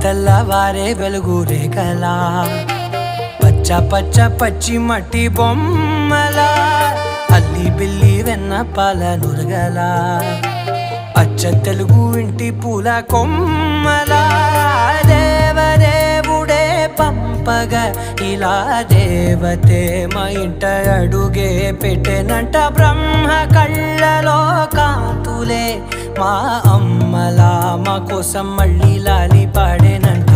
తెల్లవారే వెలుగు రేఖలా పచ్చ పచ్చ పచ్చి మట్టి బొమ్మలా అల్లి బిల్లి వెన్న పాల నురగలా అచ్చ తెలుగు ఇంటి పూల కొమ్మలా దేవదేవుడే పంపగా ఇలా దేవతే మా ఇంట అడుగే పెట్టెనంట బ్రహ్మ కళ్ళలో కాంతులే మా అమ్మలా మా కోసం మళ్ళీ లాలి పాడేనంట.